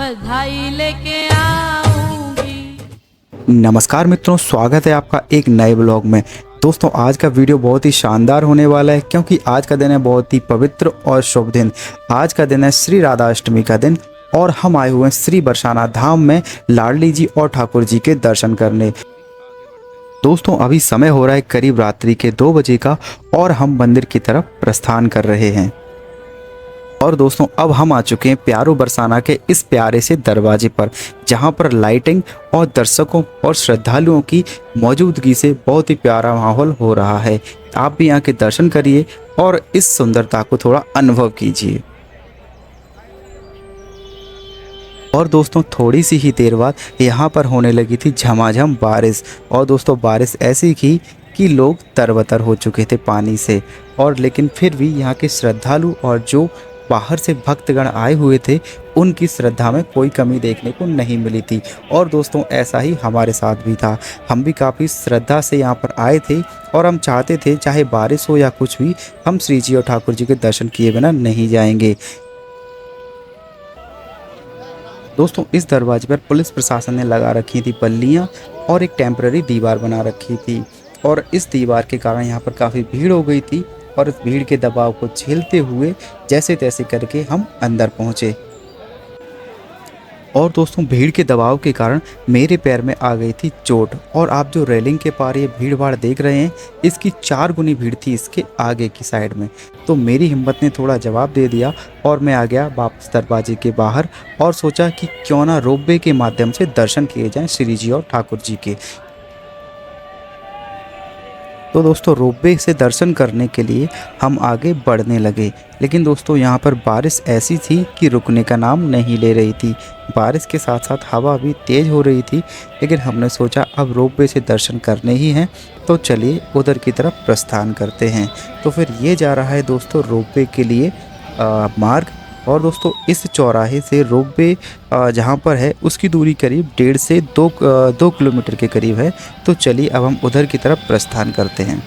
बधाई लेके आऊंगी। नमस्कार मित्रों, स्वागत है आपका एक नए ब्लॉग में। दोस्तों, आज का वीडियो बहुत ही शानदार होने वाला है क्योंकि आज का दिन है बहुत ही पवित्र और शुभ दिन। आज का दिन है श्री राधा अष्टमी का दिन और हम आए हुए हैं श्री बरसाना धाम में लाडली जी और ठाकुर जी के दर्शन करने। दोस्तों, अभी समय हो रहा है करीब रात्रि के 2 बजे का और हम मंदिर की तरफ प्रस्थान कर रहे हैं। और दोस्तों, अब हम आ चुके हैं प्यारो बरसाना के इस प्यारे से दरवाजे पर, जहां पर लाइटिंग और दर्शकों और श्रद्धालुओं की मौजूदगी से बहुत ही प्यारा माहौल हो रहा है। आप भी यहाँ के दर्शन करिए और इस सुंदरता को थोड़ा अनुभव कीजिए। और दोस्तों, थोड़ी सी ही देर बाद यहाँ पर होने लगी थी झमाझम बारिश। और दोस्तों, बारिश ऐसी की कि लोग तरबतर हो चुके थे पानी से, और लेकिन फिर भी यहाँ के श्रद्धालु और जो बाहर से भक्तगण आए हुए थे उनकी श्रद्धा में कोई कमी देखने को नहीं मिली थी। और दोस्तों, ऐसा ही हमारे साथ भी था। हम भी काफ़ी श्रद्धा से यहाँ पर आए थे और हम चाहते थे चाहे बारिश हो या कुछ भी, हम श्री जी और ठाकुर जी के दर्शन किए बिना नहीं जाएंगे। दोस्तों, इस दरवाजे पर पुलिस प्रशासन ने लगा रखी थी बल्लियां और एक टेम्पररी दीवार बना रखी थी, और इस दीवार के कारण यहाँ पर काफ़ी भीड़ हो गई थी। और इस भीड़ के दबाव को झेलते हुए जैसे तैसे करके हम अंदर पहुँचे। और दोस्तों, भीड़ के दबाव के कारण मेरे पैर में आ गई थी चोट। और आप जो रेलिंग के पार ये भीड़ भाड़ देख रहे हैं, इसकी 4 गुनी भीड़ थी इसके आगे की साइड में। तो मेरी हिम्मत ने थोड़ा जवाब दे दिया और मैं आ गया वापस दरवाजे के बाहर और सोचा कि क्यों ना रोपवे के माध्यम से दर्शन किए जाएं श्री जी और ठाकुर जी के। तो दोस्तों, रोपवे से दर्शन करने के लिए हम आगे बढ़ने लगे, लेकिन दोस्तों यहाँ पर बारिश ऐसी थी कि रुकने का नाम नहीं ले रही थी। बारिश के साथ साथ हवा भी तेज़ हो रही थी, लेकिन हमने सोचा अब रोपवे से दर्शन करने ही हैं तो चलिए उधर की तरफ प्रस्थान करते हैं। तो फिर ये जा रहा है दोस्तों रोपवे के लिए मार्ग। और दोस्तों, इस चौराहे से रोपवे जहाँ पर है उसकी दूरी करीब 1.5 से 2 किलोमीटर के करीब है। तो चलिए अब हम उधर की तरफ प्रस्थान करते हैं।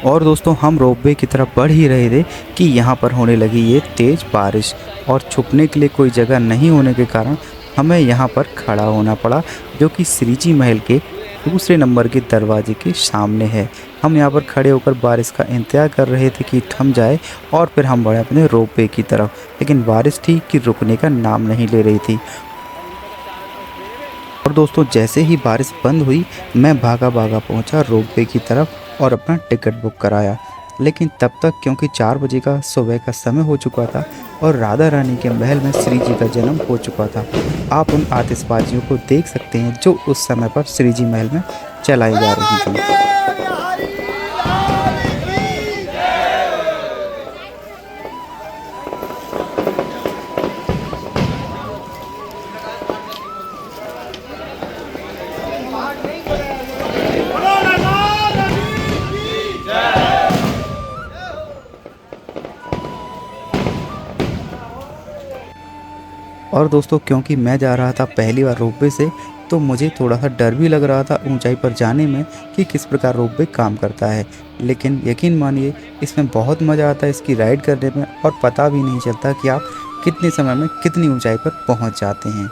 और दोस्तों, हम रोपवे की तरफ बढ़ ही रहे थे कि यहाँ पर होने लगी ये तेज़ बारिश, और छुपने के लिए कोई जगह नहीं होने के कारण हमें यहाँ पर खड़ा होना पड़ा, जो कि श्री जी महल के दूसरे नंबर के दरवाजे के सामने है। हम यहाँ पर खड़े होकर बारिश का इंतज़ार कर रहे थे कि थम जाए और फिर हम बढ़े अपने रोपवे की तरफ, लेकिन बारिश थी कि रुकने का नाम नहीं ले रही थी। और दोस्तों, जैसे ही बारिश बंद हुई मैं भागा भागा पहुँचा रोपवे की तरफ और अपना टिकट बुक कराया। लेकिन तब तक क्योंकि 4 बजे का सुबह का समय हो चुका था और राधा रानी के महल में श्री जी का जन्म हो चुका था। आप उन आतिशबाजियों को देख सकते हैं जो उस समय पर श्री जी महल में चलाई जा रही थी। और दोस्तों, क्योंकि मैं जा रहा था पहली बार रोपवे से, तो मुझे थोड़ा सा डर भी लग रहा था ऊंचाई पर जाने में कि किस प्रकार रोपवे काम करता है। लेकिन यकीन मानिए, इसमें बहुत मज़ा आता है इसकी राइड करने में, और पता भी नहीं चलता कि आप कितने समय में कितनी ऊंचाई पर पहुंच जाते हैं।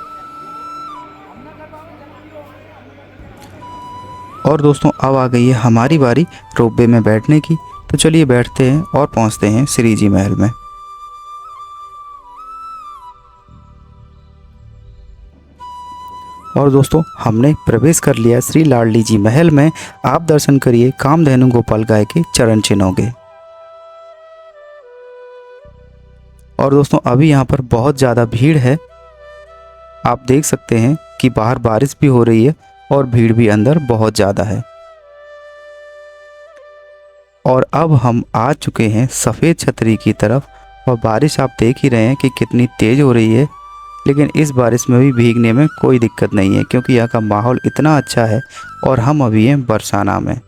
और दोस्तों, अब आ गई है हमारी बारी रोपवे में बैठने की। तो चलिए बैठते हैं और पहुँचते हैं श्री जी महल में। और दोस्तों, हमने प्रवेश कर लिया श्री लाडली जी महल में। आप दर्शन करिए कामधेनु गोपाल गाय के चरण चिन्हों के। और दोस्तों, अभी यहाँ पर बहुत ज़्यादा भीड़ है। आप देख सकते हैं कि बाहर बारिश भी हो रही है और भीड़ भी अंदर बहुत ज़्यादा है। और अब हम आ चुके हैं सफ़ेद छतरी की तरफ, और बारिश आप देख ही रहे हैं कि कितनी तेज़ हो रही है। लेकिन इस बारिश में भी भीगने में कोई दिक्कत नहीं है क्योंकि यहाँ का माहौल इतना अच्छा है। और हम अभी हैं बरसाना में,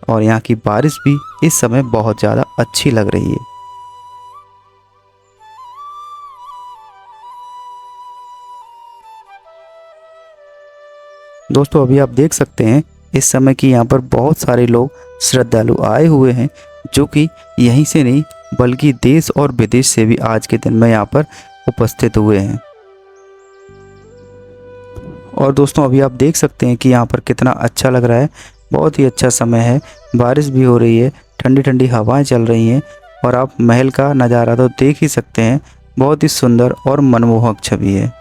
और यहाँ की बारिश भी इस समय बहुत ज़्यादा अच्छी लग रही है। दोस्तों अभी आप देख सकते हैं इस समय कि यहाँ पर बहुत सारे लोग श्रद्धालु आए हुए हैं, जो कि यहीं से नहीं बल्कि देश और विदेश से भी आज के दिन में यहाँ पर उपस्थित हुए हैं। और दोस्तों अभी आप देख सकते हैं कि यहाँ पर कितना अच्छा लग रहा है। बहुत ही अच्छा समय है, बारिश भी हो रही है, ठंडी ठंडी हवाएं चल रही हैं और आप महल का नज़ारा तो देख ही सकते हैं। बहुत ही सुंदर और मनमोहक छवि है।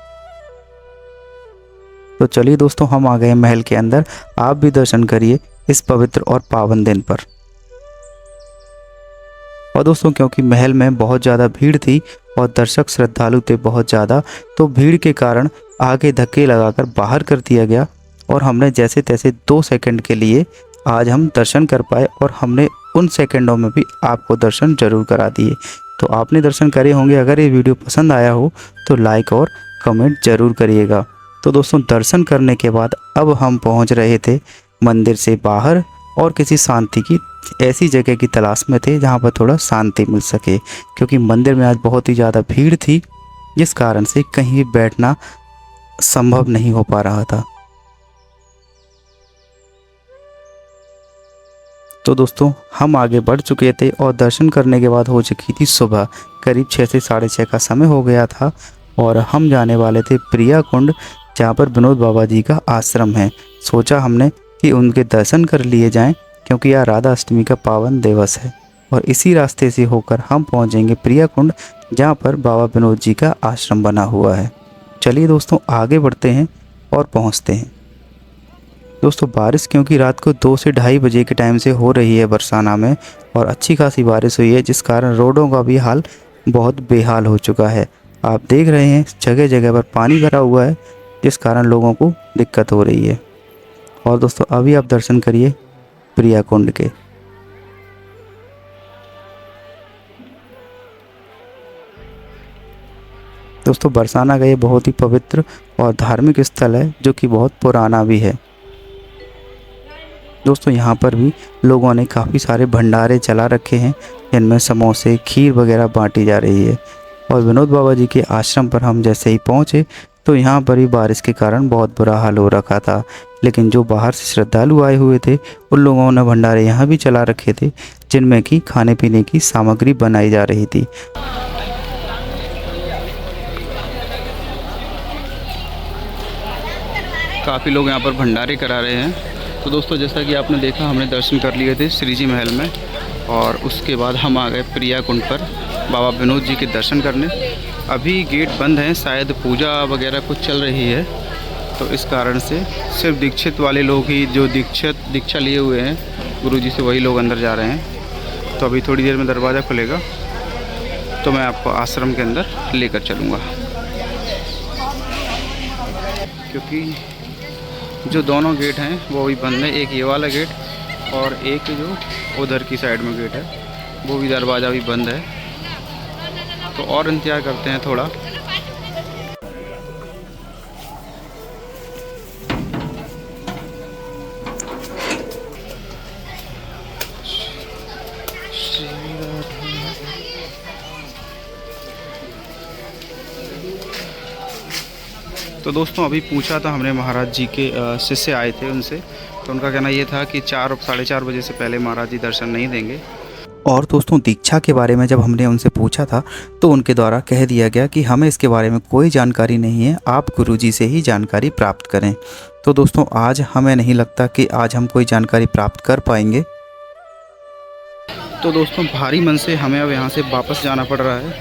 तो चलिए दोस्तों हम आ गए महल के अंदर। आप भी दर्शन करिए इस पवित्र और पावन दिन पर। और दोस्तों क्योंकि महल में बहुत ज़्यादा भीड़ थी और दर्शक श्रद्धालु थे बहुत ज़्यादा, तो भीड़ के कारण आगे धक्के लगाकर बाहर कर दिया गया और हमने जैसे तैसे 2 सेकंड के लिए आज हम दर्शन कर पाए और हमने उन सेकंडों में भी आपको दर्शन जरूर करा दिए। तो आपने दर्शन करे होंगे। अगर ये वीडियो पसंद आया हो तो लाइक और कमेंट जरूर करिएगा। तो दोस्तों दर्शन करने के बाद अब हम पहुंच रहे थे मंदिर से बाहर और किसी शांति की ऐसी जगह की तलाश में थे जहां पर थोड़ा शांति मिल सके, क्योंकि मंदिर में आज बहुत ही ज़्यादा भीड़ थी, जिस कारण से कहीं भी बैठना संभव नहीं हो पा रहा था। तो दोस्तों हम आगे बढ़ चुके थे और दर्शन करने के बाद हो चुकी थी सुबह। करीब 6 से 6:30 का समय हो गया था और हम जाने वाले थे प्रिया कुंड, जहाँ पर विनोद बाबा जी का आश्रम है। सोचा हमने कि उनके दर्शन कर लिए जाएं, क्योंकि यह राधा अष्टमी का पावन दिवस है और इसी रास्ते से होकर हम पहुंचेंगे प्रिया कुंड, जहाँ पर बाबा विनोद जी का आश्रम बना हुआ है। चलिए दोस्तों आगे बढ़ते हैं और पहुंचते हैं। दोस्तों बारिश क्योंकि रात को 2 से 2:30 बजे के टाइम से हो रही है बरसाना में और अच्छी खासी बारिश हुई है, जिस कारण रोडों का भी हाल बहुत बेहाल हो चुका है। आप देख रहे हैं जगह जगह पर पानी भरा हुआ है, जिस कारण लोगों को दिक्कत हो रही है। और दोस्तों अभी आप दर्शन करिए प्रिया कुंड के। दोस्तों बरसाना का ये बहुत ही पवित्र और धार्मिक स्थल है, जो कि बहुत पुराना भी है। दोस्तों यहाँ पर भी लोगों ने काफ़ी सारे भंडारे चला रखे हैं, जिनमें समोसे खीर वगैरह बांटी जा रही है। और विनोद बाबा जी के आश्रम पर हम जैसे ही पहुँचे तो यहाँ पर भी बारिश के कारण बहुत बुरा हाल हो रखा था, लेकिन जो बाहर से श्रद्धालु आए हुए थे उन लोगों ने भंडारे यहाँ भी चला रखे थे, जिनमें कि खाने पीने की सामग्री बनाई जा रही थी। काफ़ी लोग यहाँ पर भंडारे करा रहे हैं। तो दोस्तों जैसा कि आपने देखा, हमने दर्शन कर लिए थे श्री जी महल में और उसके बाद हम आ गए प्रिया कुंड पर बाबा विनोद जी के दर्शन करने। अभी गेट बंद हैं, शायद पूजा वगैरह कुछ चल रही है, तो इस कारण से सिर्फ दीक्षित वाले लोग ही, जो दीक्षा लिए हुए हैं गुरु जी से, वही लोग अंदर जा रहे हैं। तो अभी थोड़ी देर में दरवाज़ा खुलेगा तो मैं आपको आश्रम के अंदर लेकर चलूँगा, क्योंकि जो दोनों गेट हैं वो भी बंद है। एक ये वाला गेट और एक जो उधर की साइड में गेट है, वो भी दरवाज़ा भी बंद है। तो और इंतज़ार करते हैं थोड़ा। तो दोस्तों अभी पूछा था हमने, महाराज जी के शिष्य आए थे उनसे, तो उनका कहना ये था कि 4 साढ़े 4 बजे से पहले महाराज जी दर्शन नहीं देंगे। और दोस्तों दीक्षा के बारे में जब हमने उनसे पूछा था तो उनके द्वारा कह दिया गया कि हमें इसके बारे में कोई जानकारी नहीं है, आप गुरुजी से ही जानकारी प्राप्त करें। तो दोस्तों आज हमें नहीं लगता कि आज हम कोई जानकारी प्राप्त कर पाएंगे। तो दोस्तों भारी मन से हमें अब यहाँ से वापस जाना पड़ रहा है,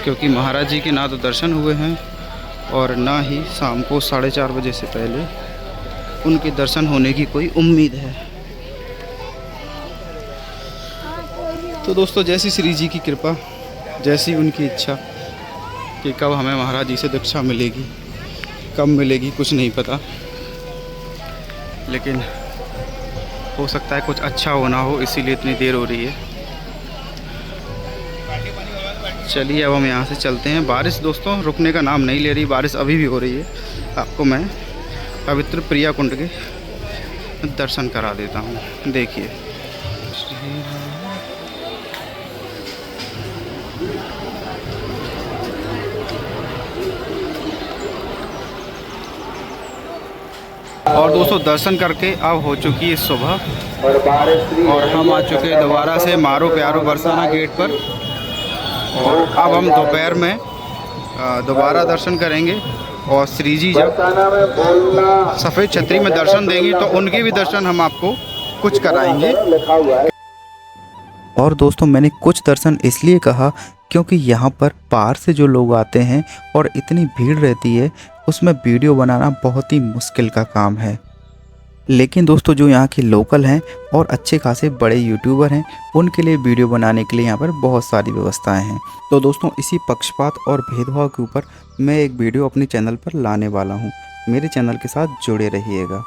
क्योंकि महाराज जी के ना तो दर्शन हुए हैं और ना ही शाम को 4:30 बजे से पहले उनके दर्शन होने की कोई उम्मीद है। तो दोस्तों जैसी श्री जी की कृपा, जैसी उनकी इच्छा कि कब हमें महाराज जी से दीक्षा मिलेगी, कब मिलेगी कुछ नहीं पता, लेकिन हो सकता है कुछ अच्छा होना हो, इसीलिए इतनी देर हो रही है। चलिए अब हम यहाँ से चलते हैं। बारिश दोस्तों रुकने का नाम नहीं ले रही, बारिश अभी भी हो रही है। आपको मैं पवित्र प्रिया कुंड के दर्शन करा देता हूँ, देखिए। और दोस्तों दर्शन करके अब हो चुकी है सुबह और हम आ चुके हैं दोबारा से मारो प्यारो बरसाना गेट पर। और अब हम दोपहर में दोबारा दर्शन करेंगे और श्री जी जब सफ़ेद छतरी में दर्शन देंगी तो उनके भी दर्शन हम आपको कुछ कराएंगे। और दोस्तों मैंने कुछ दर्शन इसलिए कहा क्योंकि यहाँ पर बाहर से जो लोग आते हैं और इतनी भीड़ रहती है, उसमें वीडियो बनाना बहुत ही मुश्किल का काम है। लेकिन दोस्तों जो यहाँ के लोकल हैं और अच्छे खासे बड़े यूट्यूबर हैं, उनके लिए वीडियो बनाने के लिए यहाँ पर बहुत सारी व्यवस्थाएं हैं। तो दोस्तों इसी पक्षपात और भेदभाव के ऊपर मैं एक वीडियो अपने चैनल पर लाने वाला हूँ। मेरे चैनल के साथ जुड़े रहिएगा।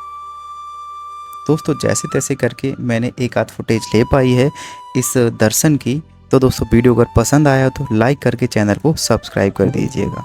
दोस्तों जैसे तैसे करके मैंने एक आध फुटेज ले पाई है इस दर्शन की। तो दोस्तों वीडियो अगर पसंद आया तो लाइक करके चैनल को सब्सक्राइब कर दीजिएगा।